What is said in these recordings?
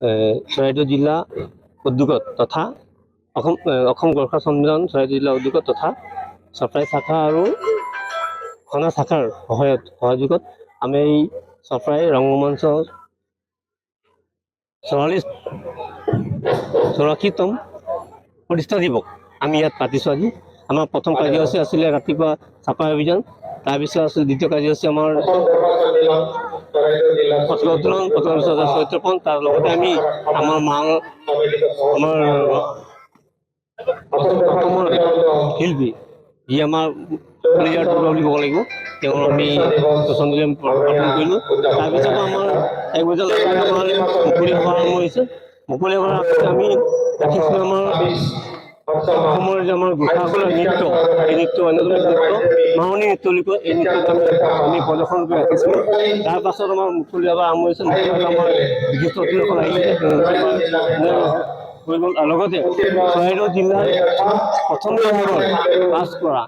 চৰাইদেউ জিলা উদ্যোগত তথা অসম গোৰ্খা সন্মিলন চৰাইদেউ জিলা উদ্যোগত তথা চৰকাৰী শাখা আৰু খনা শাখাৰ সহযোগত আমি এই চৰকাৰী ৰংগমঞ্চ 84তম প্ৰতিষ্ঠা দিৱস আমি ইয়াত পাতিছোঁ আজি। আমাৰ প্ৰথম কাৰ্যসূচী আছিলে ৰাতিপুৱা চাফাই অভিযান, তাৰপিছত আছিল দ্বিতীয় কাৰ্যসূচী আমাৰ পতাকা উত্তোলন, চৰিত্ৰপণ, তাৰ লগতে আমি আমাৰ আমাৰ অসমৰ শিল্পী যি আমাৰ কলিজাৰ টুকুৰা বুলি ক'ব লাগিব, তেওঁৰ আমি শ্ৰদ্ধাঞ্জলি প্ৰদান কৰিলোঁ। তাৰপিছত আমাৰ 1 বজাৰ লগতে আমাৰ মুকলি সভা আৰম্ভ হৈছে। মুকলি সভাৰ আগতে আমি ৰাখিছিলোঁ আমাৰ অসমৰ যে আমাৰ গোৰ্খাসকলৰ নৃত্য, এই নৃত্য অন্যতম নৃত্য মাৰণি নৃত্য বুলি কয়, এই নৃত্যটো আমি প্ৰদৰ্শন কৰি ৰাখিছিলোঁ। তাৰ পাছত আমাৰ মুকলি সভা আৰম্ভ হৈছে। মুকলি সভাত আমাৰ বিশিষ্ট অতিথিসকল আহিছে, লগতে চৰাইদেউ জিলাৰ প্ৰথম বিভাগৰ পাছ কৰা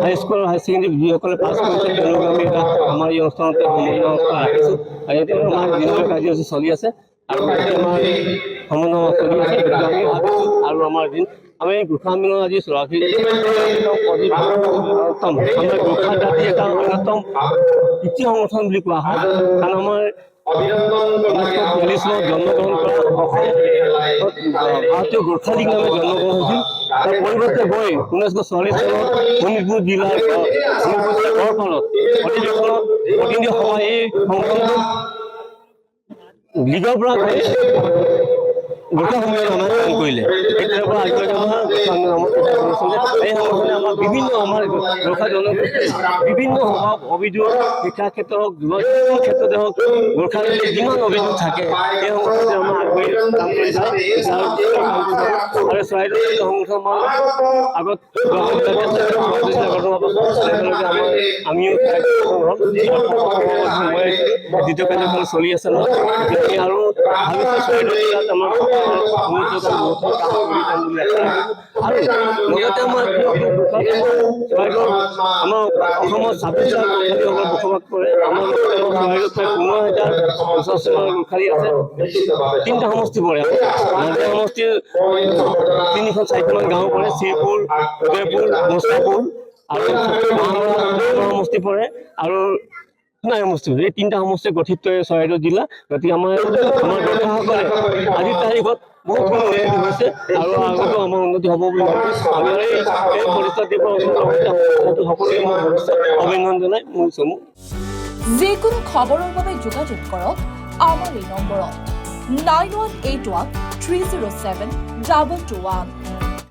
হাইস্কুল হায়াৰ ছেকেণ্ডেৰী যিসকলে পাছ কৰিছে তেওঁলোকে আমি আমাৰ এই অনুষ্ঠানতে সম্বৰ্ধনা অনুষ্ঠান ৰাখিছোঁ। আৰু এতিয়া আমাৰ দিনৰ কাৰ্যসূচী চলি আছে আৰু আমাৰ সম্বৰ্ধনা চলি আছে। গতিকে আমি ভাবিছোঁ আৰু আমাৰ আমি গোৰ্খা সন্মিলন আজি 84তম আমাৰ গোৰ্খা জাতিৰ এটা অন্যতম কৃতি সংগঠন বুলি কোৱা হয়। কাৰণ আমাৰ 1942 চনত জন্মগ্ৰহণ কৰা ভাৰতীয় গোৰ্খা লীগ নামে জন্মগ্ৰহণ হৈছিল। তাৰ পৰিৱৰ্তে গৈ 1944 চনত শোণিতপুৰ জিলাৰ গড়পালত প্ৰতিনিধি সভা এই সংগঠনটো লীগৰ পৰা গৈ গোৰ্খা সন্মিলন আমাৰ কাম কৰিলে। তেতিয়াৰ পৰা আজিলৈকে আমাৰ গোৰ্খা সন্মিলন এই সংগঠনে আমাৰ বিভিন্ন আমাৰ গোৰ্খা জনগোষ্ঠীৰ বিভিন্ন অভিযোগ শিক্ষাৰ ক্ষেত্ৰত হওক, যুৱকৰ ক্ষেত্ৰতে হওক, গোৰ্খা জাতিৰ যিমান অভিযোগ থাকে এই সংগঠনে আমাৰ আগবাঢ়ি কাম কৰি যায় আৰু চৰাইদেউ সংগঠন আমাৰ আগত আমিও দ্বিতীয় কাৰ্যক্ৰম চলি আছে ন, আৰু ভাবিছোঁ চৰাইদেউ জিলাত আমাৰ আৰু লগতে আমাৰ আমাৰ অসমত 26 লাখ গোৰ্খালীসকল বসবাস কৰে। আমাৰ চৰাইদেউত প্ৰায় 15,000 গোৰ্খালী আছে। 3টা সমষ্টি পৰে। নাজিৰা সমষ্টিৰ 3-4খন গাঁও পৰে, শ্ৰীপুৰ, উদয়পুৰ, মস্তাপুৰ আৰু সমষ্টি পৰে আৰু সোণাই সমষ্টি। এই 3টা সমষ্টি গঠিত চৰাইদেউ জিলা। গতিকে আমাৰ গোৰ্খাসকলে আজিৰ তাৰিখত বহুতখিনি উন্নতি হৈছে আৰু আগতো আমাৰ উন্নতি হ'ব বুলি ভাবিছোঁ। আমি এই প্ৰতিষ্ঠা দিৱস সকলোকে মই অভিনন্দন জনাই মোৰ চমু। যিকোনো খবৰৰ বাবে যোগাযোগ কৰক আমাৰ এই নম্বৰত 9181 307 221।